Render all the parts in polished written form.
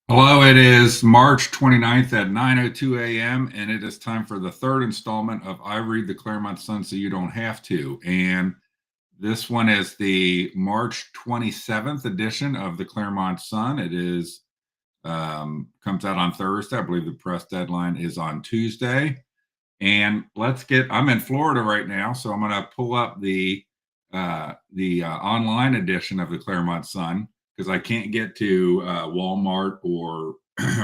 Hello, it is March 29th at 9:02 a.m., and it is time for the third installment of I Read the Clermont Sun So You Don't Have to. And this one is the March 27th edition of the Clermont Sun. It is comes out on Thursday. I believe the press deadline is on Tuesday. And I'm in Florida right now, so I'm going to pull up the online edition of the Clermont Sun because I can't get to Walmart or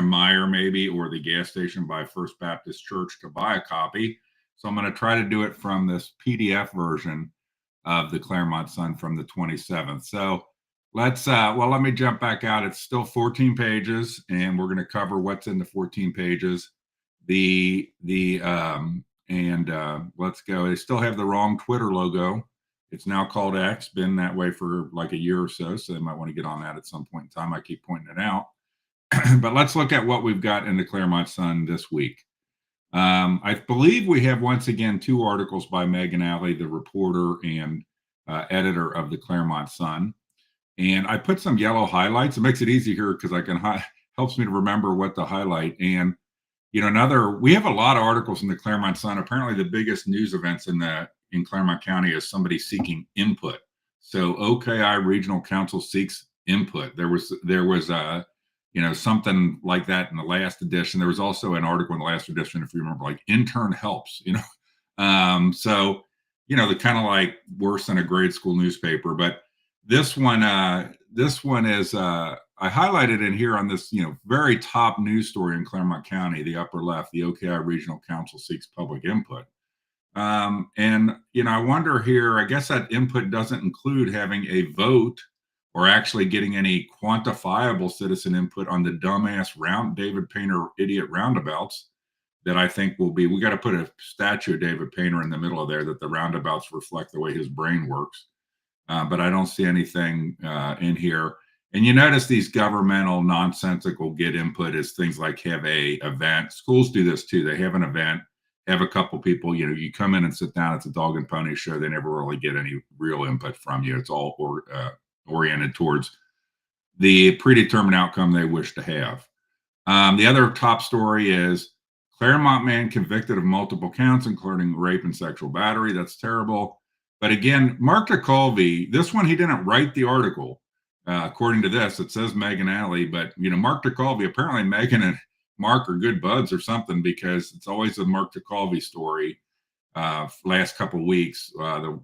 Meyer maybe or the gas station by First Baptist Church to buy a copy. So I'm going to try to do it from this PDF version of the Clermont Sun from the 27th. So let me jump back out. It's still 14 pages, and we're going to cover what's in the 14 pages. The and Let's go. They still have the wrong Twitter logo. It's now called X. Been that way for like a year or so, so they might want to get on that at some point in time. I keep pointing it out. But let's look at what we've got in the Clermont Sun this week. I believe we have once again two articles by Megan Alley, the reporter and editor of the Clermont Sun. And I put some yellow highlights. It makes it easy here because helps me to remember what to highlight. And we have a lot of articles in the Clermont Sun. Apparently, the biggest news events in Clermont County is somebody seeking input. So OKI Regional Council seeks input. There was something like that in the last edition. There was also an article in the last edition, if you remember, like intern helps. The kind of like worse than a grade school newspaper. But this one is I highlighted in here on this, very top news story in Clermont County, the upper left, the OKI Regional Council seeks public input. I wonder here, I guess that input doesn't include having a vote or actually getting any quantifiable citizen input on the dumbass David Painter idiot roundabouts that I think we got to put a statue of David Painter in the middle of there that the roundabouts reflect the way his brain works. But I don't see anything in here. And you notice these governmental nonsensical get input is things like have a event. Schools do this too. They have an event, have a couple people, you come in and sit down. It's a dog and pony show. They never really get any real input from you. It's all oriented towards the predetermined outcome they wish to have. The other top story is Clermont man convicted of multiple counts, including rape and sexual battery. That's terrible. But again, Mark DeColvey, this one, he didn't write the article. According to this, it says Megan Alley, but Mark DeColvey, apparently Megan and Mark are good buds or something, because it's always a Mark DeColvey story. Last couple of weeks, I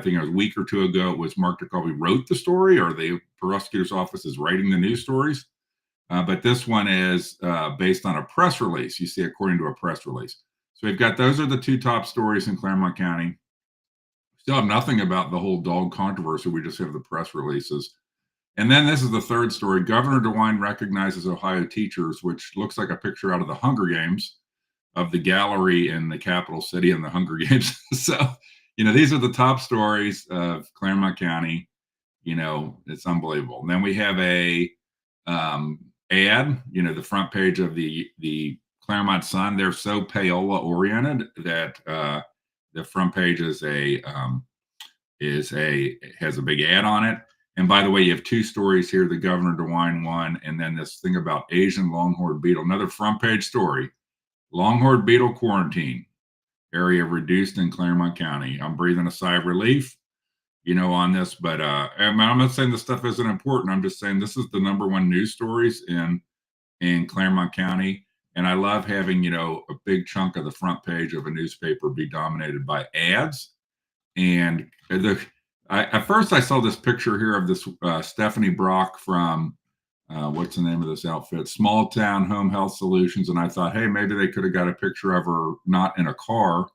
think it was a week or two ago, it was Mark DeColvey wrote the story, or the prosecutor's office is writing the news stories. But this one is based on a press release. You see, according to a press release. So we've got, those are the two top stories in Clermont County. Still have nothing about the whole dog controversy. We just have the press releases. And then this is the third story. Governor DeWine recognizes Ohio teachers, which looks like a picture out of the Hunger Games of the gallery in the capital city in the Hunger Games. So, these are the top stories of Clermont County. It's unbelievable. And then we have a ad, the front page of the Clermont Sun. They're so payola oriented that the front page has a big ad on it. And by the way, you have two stories here, the Governor DeWine one, and then this thing about Asian longhorn beetle, another front page story. Longhorn beetle quarantine area reduced in Clermont County. I'm breathing a sigh of relief, on this, but I'm not saying this stuff isn't important. I'm just saying this is the number one news stories in Clermont County. And I love having, a big chunk of the front page of a newspaper be dominated by ads. And at first I saw this picture here of this Stephanie Brock from what's the name of this outfit? Small Town Home Health Solutions. And I thought, hey, maybe they could have got a picture of her not in a car.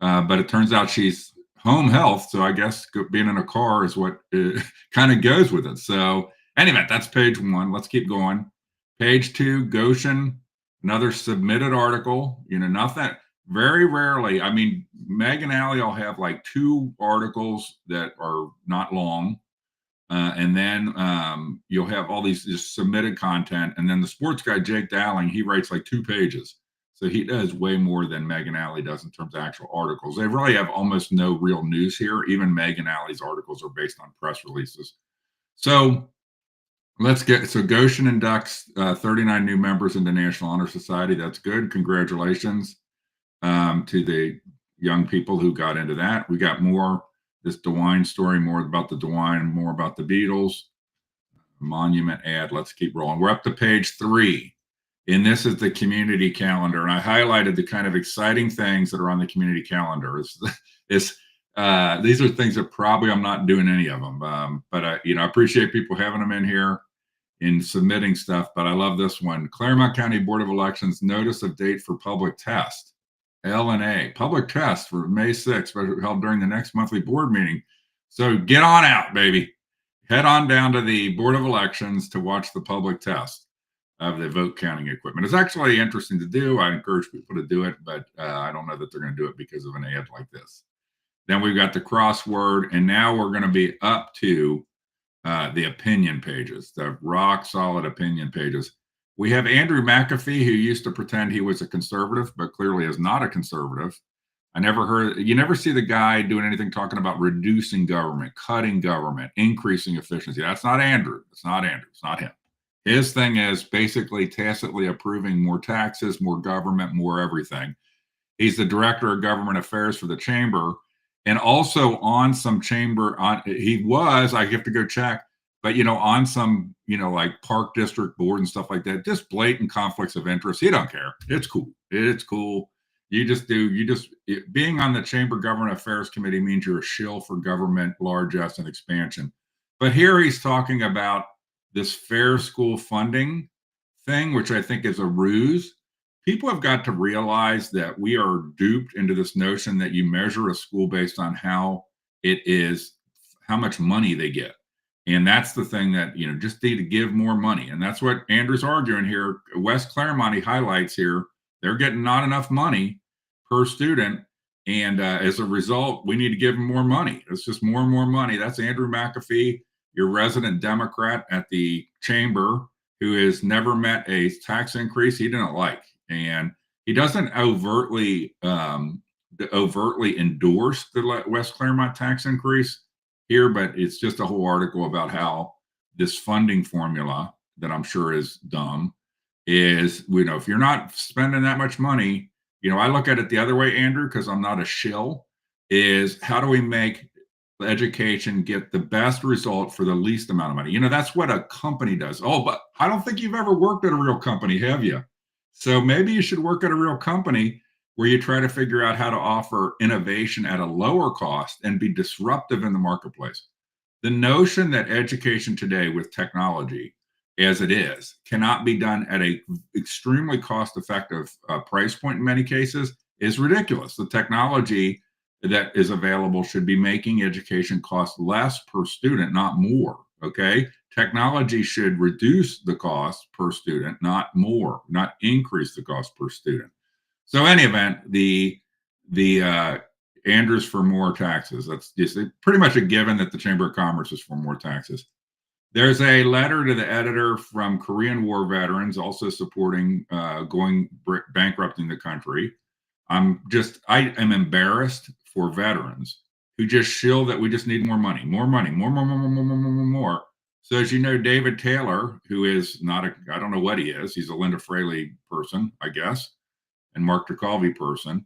But it turns out she's home health. So I guess being in a car is what kind of goes with it. So anyway, that's page one. Let's keep going. Page two, Goshen, another submitted article. Nothing. Very rarely. I mean, Megan Alley will have like two articles that are not long. And then you'll have all these just submitted content. And then the sports guy, Jake Dowling, he writes like 2 pages. So he does way more than Megan Alley does in terms of actual articles. They really have almost no real news here. Even Megan Alley's articles are based on press releases. So Let's get so Goshen inducts 39 new members in the National Honor Society. That's good. Congratulations to the young people who got into that. We got more this DeWine story, more about the DeWine, more about the Beatles. Monument ad. Let's keep rolling. We're up to page 3. And this is the community calendar. And I highlighted the kind of exciting things that are on the community calendar. These are things that probably I'm not doing any of them. But I appreciate people having them in here in submitting stuff. But I love this one. Clermont County Board of Elections notice of date for public test. L&A public test for May 6th, held during the next monthly board meeting. So get on out, baby. Head on down to the Board of Elections to watch the public test of the vote counting equipment. It's actually interesting to do. I encourage people to do it, but I don't know that they're going to do it because of an ad like this. Then we've got the crossword, and now we're going to be up to the opinion pages, the rock solid opinion pages. We have Andrew McAfee, who used to pretend he was a conservative, but clearly is not a conservative. You never see the guy doing anything talking about reducing government, cutting government, increasing efficiency. That's not Andrew. It's not Andrew. It's not him. His thing is basically tacitly approving more taxes, more government, more everything. He's the director of government affairs for the chamber. And also on some chamber, I have to go check, but on some, like park district board and stuff like that, just blatant conflicts of interest. He don't care. It's cool. It's cool. Being on the Chamber Government Affairs Committee means you're a shill for government largesse and expansion. But here he's talking about this fair school funding thing, which I think is a ruse. People have got to realize that we are duped into this notion that you measure a school based on how much money they get. And that's the thing that, just need to give more money. And that's what Andrew's arguing here. West Clermont, he highlights here, they're getting not enough money per student. And as a result, we need to give them more money. It's just more and more money. That's Andrew McAfee, your resident Democrat at the chamber, who has never met a tax increase he didn't like. And he doesn't overtly endorse the West Clermont tax increase here, but it's just a whole article about how this funding formula that I'm sure is dumb is, if you're not spending that much money, I look at it the other way, Andrew, because I'm not a shill, is how do we make education get the best result for the least amount of money? That's what a company does. Oh, but I don't think you've ever worked at a real company, have you? So maybe you should work at a real company where you try to figure out how to offer innovation at a lower cost and be disruptive in the marketplace. The notion that education today with technology as it is cannot be done at a extremely cost-effective price point in many cases is ridiculous. The technology that is available should be making education cost less per student, not more. Okay. Technology should reduce the cost per student, not more, not increase the cost per student. So, in any event, the Andrews for more taxes. That's just pretty much a given that the Chamber of Commerce is for more taxes. There's a letter to the editor from Korean War veterans also supporting bankrupting the country. I am embarrassed for veterans who just shill that we just need more money, more money, more. So as you know, David Taylor, who is I don't know what he is. He's a Linda Fraley person, I guess, and Mark Turkalvy person.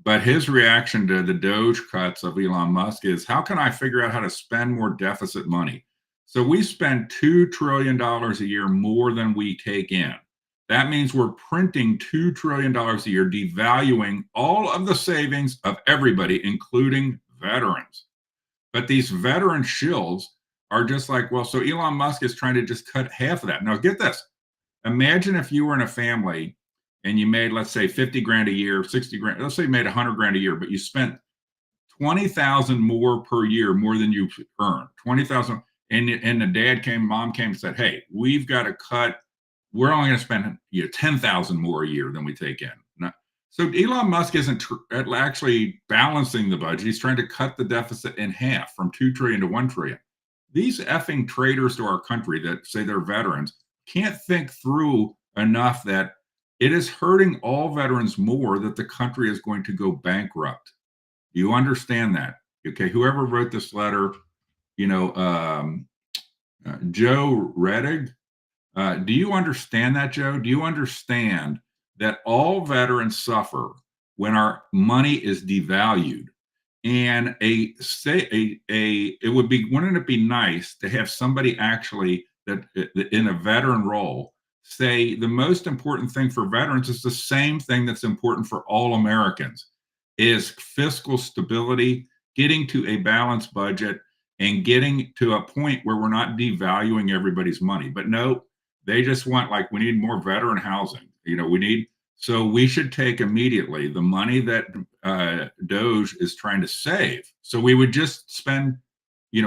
But his reaction to the Doge cuts of Elon Musk is, how can I figure out how to spend more deficit money? So we spend $2 trillion a year more than we take in. That means we're printing $2 trillion a year, devaluing all of the savings of everybody, including veterans. But these veteran shills are just like, well, so Elon Musk is trying to just cut half of that. Now, get this. Imagine if you were in a family and you made, let's say, 50 grand a year, 60 grand, let's say you made 100 grand a year, but you spent 20,000 more per year, more than you earned, 20,000. And the mom came and said, hey, we've got to cut. We're only going to spend 10,000 more a year than we take in. So Elon Musk isn't actually balancing the budget. He's trying to cut the deficit in half from 2 trillion to 1 trillion. These effing traitors to our country that say they're veterans can't think through enough that it is hurting all veterans more that the country is going to go bankrupt. You understand that? Okay. Whoever wrote this letter, Joe Reddig. Do you understand that, Joe? Do you understand that all veterans suffer when our money is devalued? And it would be, wouldn't it be nice to have somebody actually that in a veteran role say the most important thing for veterans is the same thing that's important for all Americans, is fiscal stability, getting to a balanced budget, and getting to a point where we're not devaluing everybody's money. But no, they just want, like, we need more veteran housing. We need, so we should take immediately the money that Doge is trying to save. So we would just spend,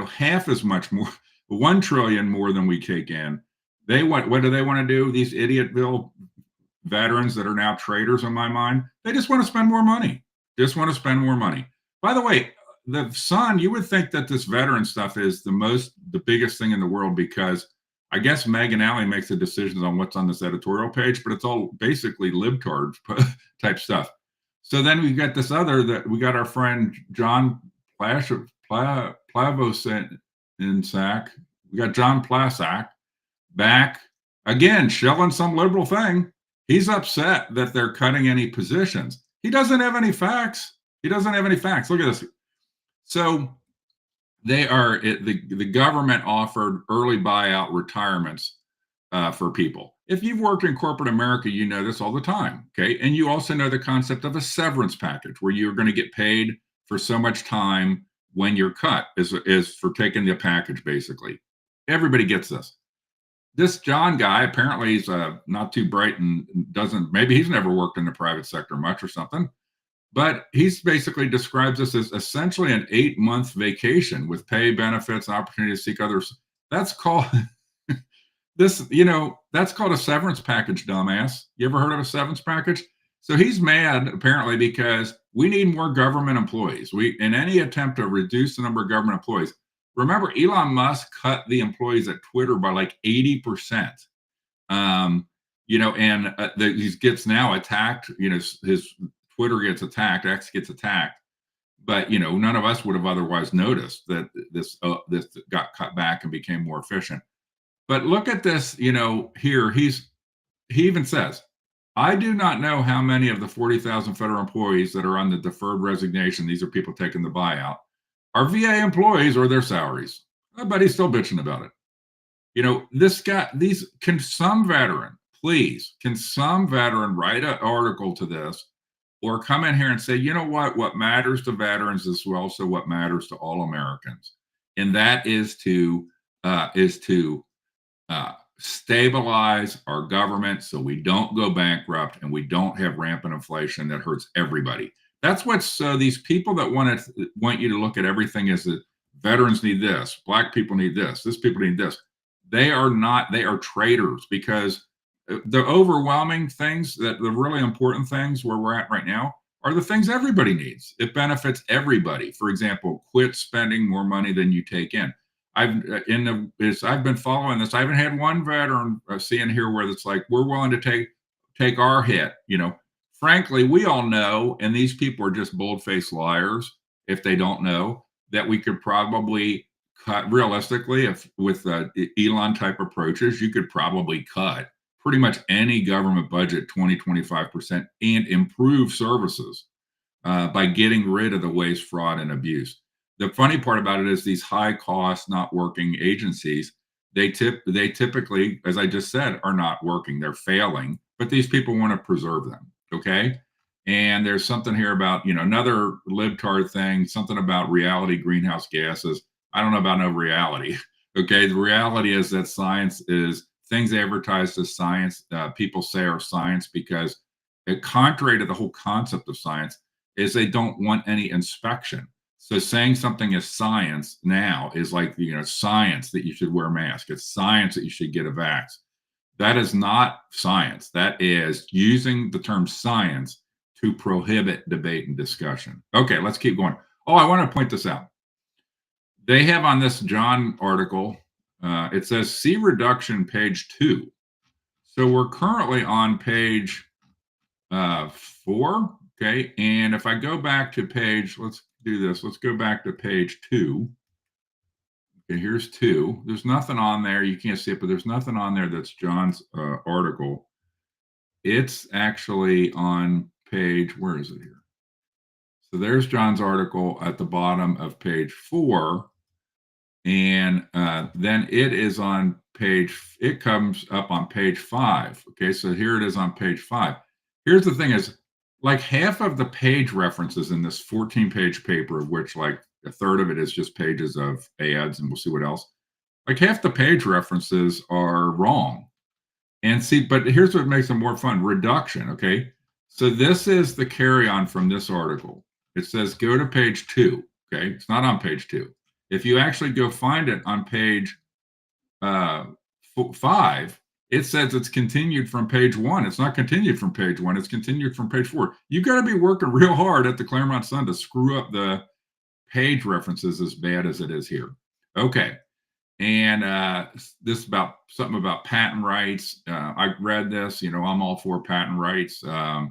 half as much more, 1 trillion more than we take in. They want, what do they want to do? These idiotville veterans that are now traitors in my mind, they just want to spend more money. Just want to spend more money. By the way, the Sun, you would think that this veteran stuff is the biggest thing in the world, because I guess Megan Alley makes the decisions on what's on this editorial page, but it's all basically libtard type stuff. So then we've got this other, that we got our friend John Plavosinsac. We got John Plasak back again, shelling some liberal thing. He's upset that they're cutting any positions. He doesn't have any facts. Look at this. So they are, the government offered early buyout retirements for people. If you've worked in corporate America, you know this all the time. Okay. And you also know the concept of a severance package, where you're going to get paid for so much time when you're cut, is for taking the package, basically. Everybody gets this. This John guy, apparently he's not too bright and maybe he's never worked in the private sector much or something, but he's basically describes this as essentially an 8-month vacation with pay, benefits, and opportunity to seek others. That's called that's called a severance package, dumbass. You ever heard of a severance package? So he's mad apparently because we need more government employees. In any attempt to reduce the number of government employees. Remember, Elon Musk cut the employees at Twitter by like 80%. And he gets now attacked. His Twitter gets attacked, X gets attacked. But none of us would have otherwise noticed that this got cut back and became more efficient. But look at this. Here he even says, I do not know how many of the 40,000 federal employees that are on the deferred resignation, these are people taking the buyout, are VA employees or their salaries. I bet he's still bitching about it. This guy, can some veteran write an article to this, or come in here and say, you know what matters to veterans is also what matters to all Americans. And that is to stabilize our government so we don't go bankrupt and we don't have rampant inflation that hurts everybody. That's what's these people that want you to look at everything as that veterans need this, black people need this people need this. They are traitors, because the overwhelming things, the really important things where we're at right now, are the things everybody needs. It benefits everybody. For example, quit spending more money than you take in. I've been following this. I haven't had one veteran seeing here where it's like, we're willing to take our hit. Frankly, we all know, and these people are just bold-faced liars if they don't know, that we could probably cut, realistically, if with Elon type approaches, you could probably cut pretty much any government budget 20-25% and improve services by getting rid of the waste, fraud, and abuse. The funny part about it is these high cost, not working agencies, they typically, as I just said, are not working. They're failing, but these people want to preserve them. Okay. And there's something here about, another libtard thing, something about reality greenhouse gases. I don't know about no reality. Okay. The reality is that science is things advertised as science. People say are science because, contrary to the whole concept of science, is they don't want any inspection. So saying something is science now is like, science that you should wear a mask. It's science that you should get a vax. That is not science. That is using the term science to prohibit debate and discussion. Okay, let's keep going. Oh, I want to point this out. They have on this John article, it says see reduction page 2. So we're currently on page 4. Okay, and if I go back to page, let's do this. Let's go back to page 2. Okay, here's two. There's nothing on there. You can't see it, but there's nothing on there that's John's article. It's actually on page, where is it here? So there's John's article at the bottom of page 4. And then it is on it comes up on page 5. Okay, so here it is on page 5. Here's the thing is, like half of the page references in this 14-page paper, of which like a third of it is just pages of ads, and we'll see what else. Like half the page references are wrong. And see, but here's what makes them more fun: reduction. Okay. So this is the carry on from this article. It says go to page 2. Okay. It's not on page 2. If you actually go find it on page uh, 5, it says it's continued from page 1. It's not continued from page 1. It's continued from page 4. You got to be working real hard at the Clermont Sun to screw up the page references as bad as it is here. Okay. And this is about something about patent rights. I read this. I'm all for patent rights. I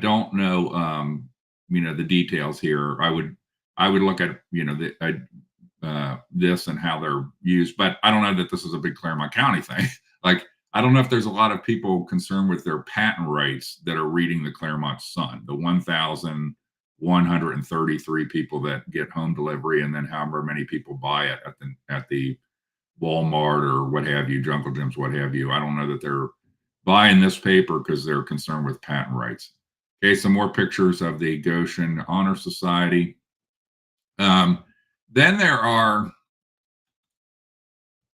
don't know, the details here. I would look at, this and how they're used, but I don't know that this is a big Clermont County thing. Like, I don't know if there's a lot of people concerned with their patent rights that are reading the Clermont Sun, the 1,133 people that get home delivery, and then however many people buy it at the Walmart or what have you, Jungle Gyms, what have you. I don't know that they're buying this paper because they're concerned with patent rights. Okay, some more pictures of the Goshen Honor Society. Then there are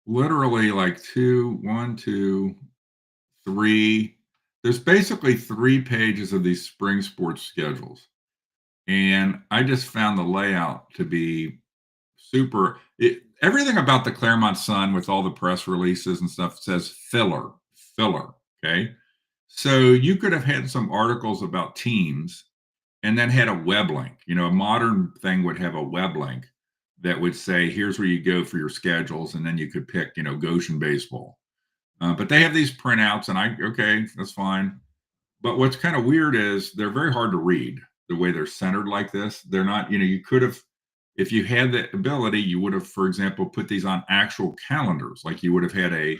literally like one, two, three. There's basically 3 pages of these spring sports schedules. And I just found the layout to be super. Everything about the Clermont Sun with all the press releases and stuff says filler. Okay. So you could have had some articles about teams and then had a web link. A modern thing would have a web link that would say, here's where you go for your schedules. And then you could pick, Goshen baseball. But they have these printouts, and okay, that's fine. But what's kind of weird is they're very hard to read the way they're centered like this. They're not, you could have, if you had the ability, you would have, for example, put these on actual calendars. Like you would have had a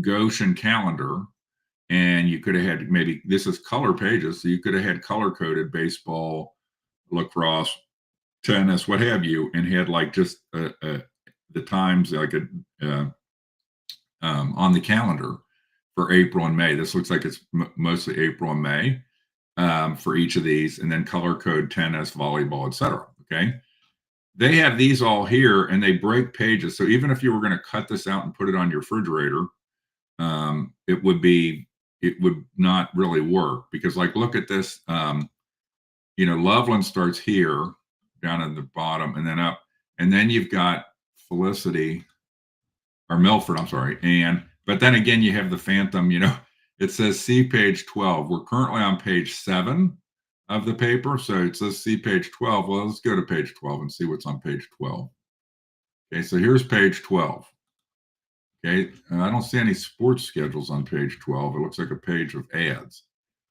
Goshen calendar, and you could have had, maybe this is color pages. So you could have had color coded baseball, lacrosse, tennis, what have you, and had like just the times like on the calendar for April and May. This looks like it's mostly April and May for each of these, and then color code tennis, volleyball, etc. Okay. They have these all here, and they break pages. So even if you were going to cut this out and put it on your refrigerator, it would not really work, because like, look at this. Loveland starts here down at the bottom and then up, and then you've got Felicity or Milford, I'm sorry. But then again, you have the Phantom, it says see page 12. We're currently on page 7 of the paper. So it says see page 12. Well, let's go to page 12 and see what's on page 12. Okay, so here's page 12. Okay, I don't see any sports schedules on page 12. It looks like a page of ads.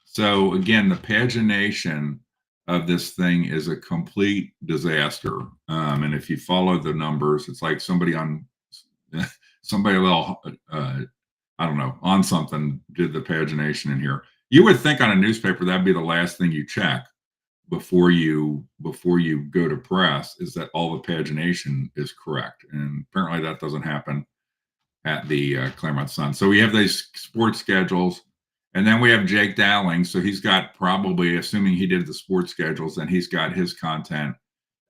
So again, the pagination of this thing is a complete disaster. And if you follow the numbers, it's like somebody a little, I don't know, on something did the pagination in here. You would think on a newspaper that'd be the last thing you check before you go to press, is that all the pagination is correct. And apparently that doesn't happen at the Clermont Sun. So we have these sports schedules, and then we have Jake Dowling. So he's got, probably, assuming he did the sports schedules, and he's got his content.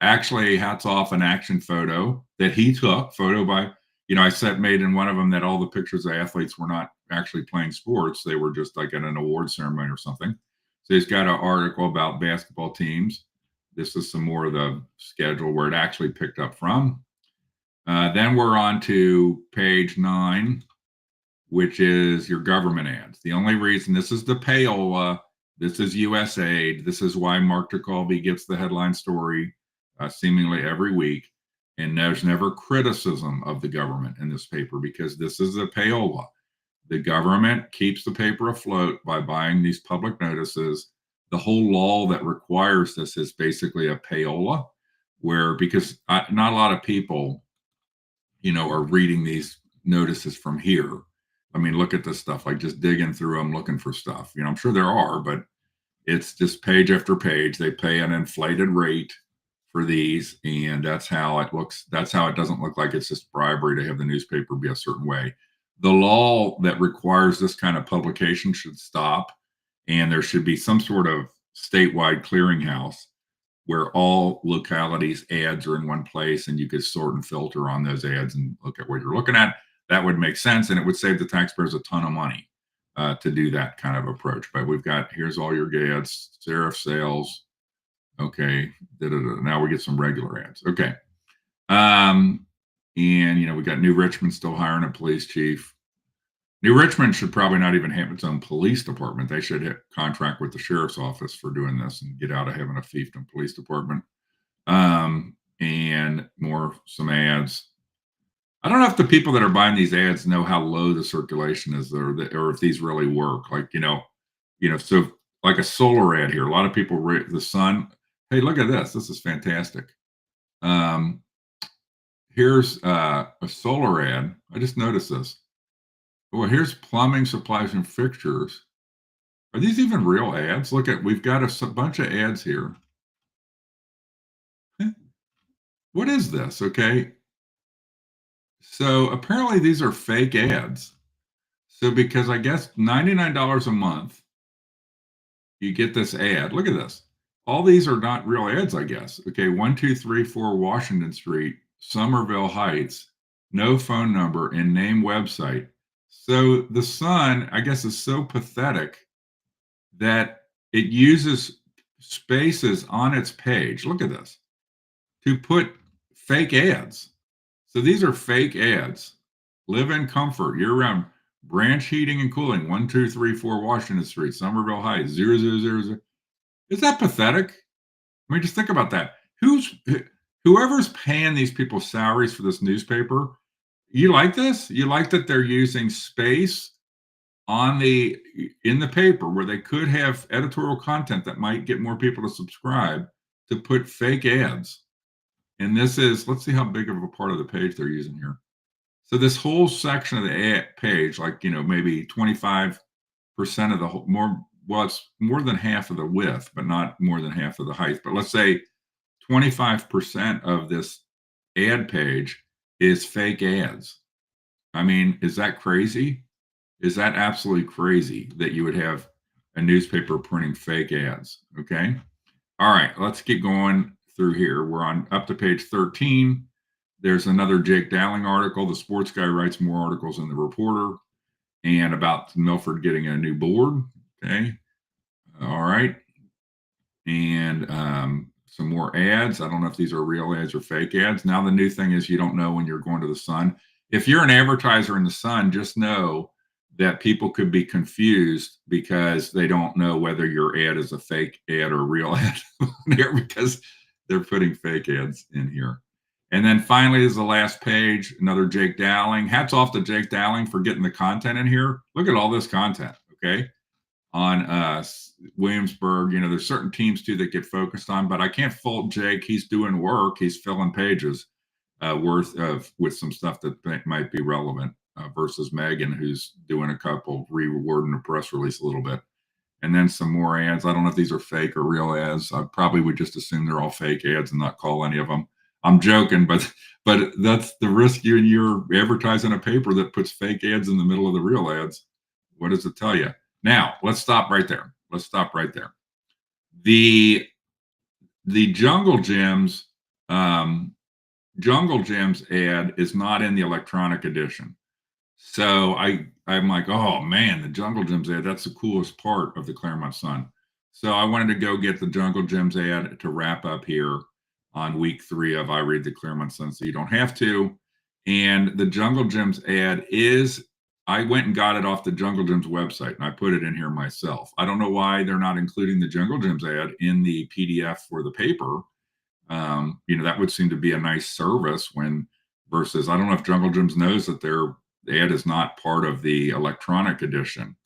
Actually, hats off, an action photo that he took, photo by, I made in one of them that all the pictures of athletes were not actually playing sports. They were just like at an award ceremony or something. So he's got an article about basketball teams. This is some more of the schedule where it actually picked up from. Then we're on to page 9, which is your government ads. The only reason, this is the payola, this is USAID. This is why Mark DeColby gets the headline story seemingly every week. And there's never criticism of the government in this paper, because this is a payola. The government keeps the paper afloat by buying these public notices. The whole law that requires this is basically a payola, because not a lot of people are reading these notices from here. I mean, look at this stuff, like just digging through them, looking for stuff. I'm sure there are, but it's just page after page. They pay an inflated rate for these, and that's how it looks. That's how it doesn't look like it's just bribery to have the newspaper be a certain way. The law that requires this kind of publication should stop, and there should be some sort of statewide clearinghouse where all localities' ads are in one place, and you could sort and filter on those ads and look at what you're looking at. That would make sense, and it would save the taxpayers a ton of money to do that kind of approach. But we've got, here's all your ads, Serif sales. Okay, now we get some regular ads. Okay, and we got New Richmond still hiring a police chief. New Richmond should probably not even have its own police department. They should contract with the sheriff's office for doing this and get out of having a fiefdom police department. And some ads. I don't know if the people that are buying these ads know how low the circulation is, or if these really work. Like, so like a solar ad here. A lot of people read the Sun. Hey, look at this. This is fantastic. Here's a solar ad. I just noticed this. Well, here's plumbing supplies and fixtures. Are these even real ads? We've got a bunch of ads here. What is this? Okay. So apparently these are fake ads. So because I guess $99 a month, you get this ad. Look at this. All these are not real ads, I guess. Okay. 1234 Washington Street, Somerville Heights, no phone number and name website. So the Sun, I guess, is so pathetic that it uses spaces on its page. Look at this, to put fake ads. So these are fake ads. Live in comfort year-round. Branch heating and cooling. 1234 Washington Street, Somerville Heights. 0000. Is that pathetic? I mean, just think about that. Whoever's paying these people salaries for this newspaper? You like this? You like that they're using space in the paper where they could have editorial content that might get more people to subscribe, to put fake ads. And this is, let's see how big of a part of the page they're using here. So this whole section of the ad page, like, maybe 25% of the whole, it's more than half of the width, but not more than half of the height. But let's say 25% of this ad page is fake ads. I mean, is that crazy? Is that absolutely crazy that you would have a newspaper printing fake ads? Okay. All right, let's keep going through here. We're on up to page 13. There's another Jake Dowling article. The sports guy writes more articles in the Reporter, and about Milford getting a new board. Okay. All right. And some more ads. I don't know if these are real ads or fake ads. Now the new thing is you don't know when you're going to the Sun. If you're an advertiser in the Sun, just know that people could be confused because they don't know whether your ad is a fake ad or a real ad there, because they're putting fake ads in here. And then finally is the last page, another Jake Dowling. Hats off to Jake Dowling for getting the content in here. Look at all this content, okay? On Williamsburg, there's certain teams too that get focused on, but I can't fault Jake. He's doing work. He's filling pages worth of with some stuff that might be relevant versus Megan, who's doing a couple rewording the press release a little bit. And then some more ads. I don't know if these are fake or real ads. I probably would just assume they're all fake ads and not call any of them. I'm joking, but that's the risk you're advertising a paper that puts fake ads in the middle of the real ads. What does it tell you? Now, let's stop right there. The Jungle Gyms ad is not in the electronic edition. So I'm like, oh man, the Jungle Gyms ad, that's the coolest part of the Clermont Sun. So I wanted to go get the Jungle Gyms ad to wrap up here on week 3 of I Read the Clermont Sun, so you don't have to. And the Jungle Gyms ad I went and got it off the Jungle Gyms website, and I put it in here myself. I don't know why they're not including the Jungle Gyms ad in the PDF for the paper. That would seem to be a nice service versus I don't know if Jungle Gyms knows that their ad is not part of the electronic edition.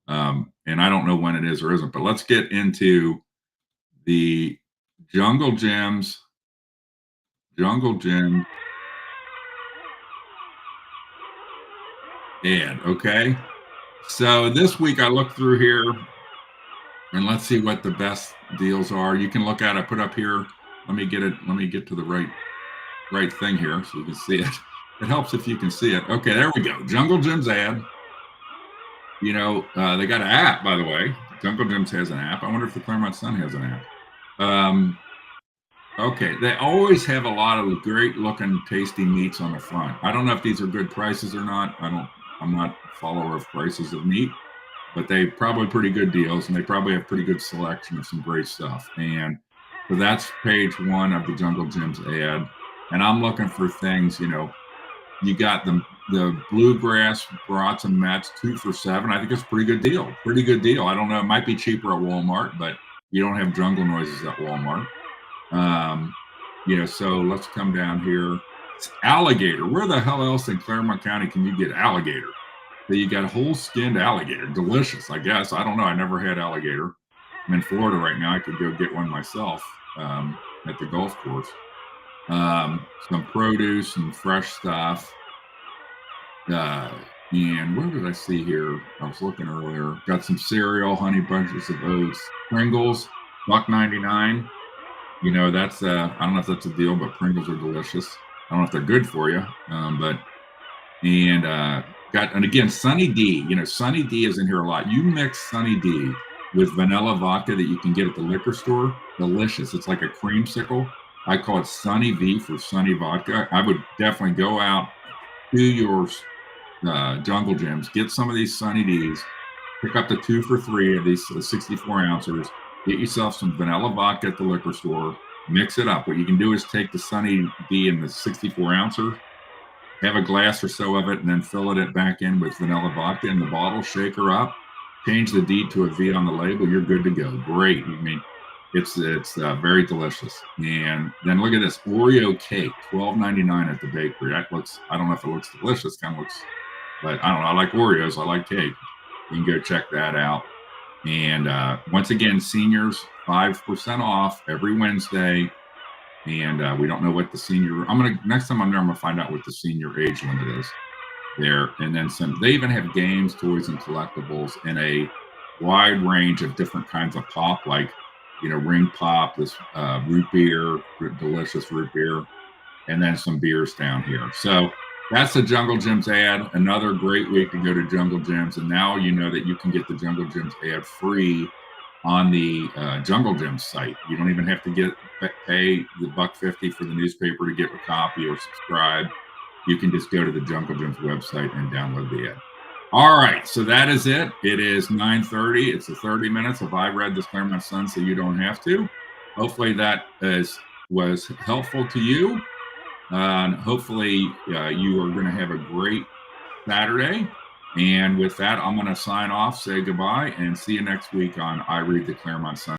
And I don't know when it is or isn't, but let's get into the Jungle Gyms. ad. Okay. So this week I looked through here and let's see what the best deals are. You can look at it, put up here. Let me get it. Let me get to the right thing here so you can see it. It helps if you can see it. Okay, there we go. Jungle Jim's ad. They got an app, by the way. Jungle Jim's has an app. I wonder if the Clermont Sun has an app. Okay, they always have a lot of great looking, tasty meats on the front. I don't know if these are good prices or not. I'm not a follower of prices of meat, but they probably pretty good deals, and they probably have pretty good selection of some great stuff. And so that's page one of the Jungle Jim's ad. And I'm looking for things, you got the bluegrass brats and mats 2 for $7. I think it's a pretty good deal. Pretty good deal. I don't know. It might be cheaper at Walmart, but you don't have jungle noises at Walmart. So let's come down here. It's alligator. Where the hell else in Clermont County can you get alligator? So you got whole skinned alligator. Delicious, I guess. I don't know. I never had alligator. I'm in Florida right now. I could go get one myself at the golf course. Some produce and fresh stuff. And where did I see here? I was looking earlier. Got some cereal, honey bunches of oats, Pringles, $1.99. That's I don't know if that's a deal, but Pringles are delicious. I don't know if they're good for you, and again Sunny D. Sunny D is in here a lot. You mix Sunny D with vanilla vodka that you can get at the liquor store. Delicious. It's like a creamsicle. I call it Sunny V for Sunny Vodka. I would definitely go out to your Jungle Gyms, get some of these Sunny Ds, pick up the 2 for $3 of these 64 ounces, get yourself some vanilla vodka at the liquor store, mix it up. What you can do is take the Sunny D in the 64 ouncer, have a glass or so of it, and then fill it back in with vanilla vodka in the bottle, shake her up, change the D to a V on the label, you're good to go. Great. It's very delicious. And then look at this Oreo cake, $12.99 at the bakery. I don't know if it looks delicious, kind of looks, but I don't know. I like Oreos. I like cake. You can go check that out. And once again, seniors, 5% off every Wednesday. And we don't know what the senior, next time I'm there, I'm gonna find out what the senior age limit is there. And then they even have games, toys, and collectibles in a wide range of different kinds of pop, like ring pop, this root beer, delicious root beer, and then some beers down here. So that's the Jungle Gyms ad. Another great week to go to Jungle Gyms. And now you know that you can get the Jungle Gyms ad free on the Jungle Gyms site. You don't even have to pay the $1.50 for the newspaper to get a copy or subscribe. You can just go to the Jungle Gyms website and download the ad. All right, so that is it. It is 9:30. It's the 30 minutes of I Read this Clermont Sun so you don't have to. Hopefully that was helpful to you. And hopefully you are going to have a great Saturday. And with that, I'm going to sign off, say goodbye, and see you next week on I Read the Clermont Sun.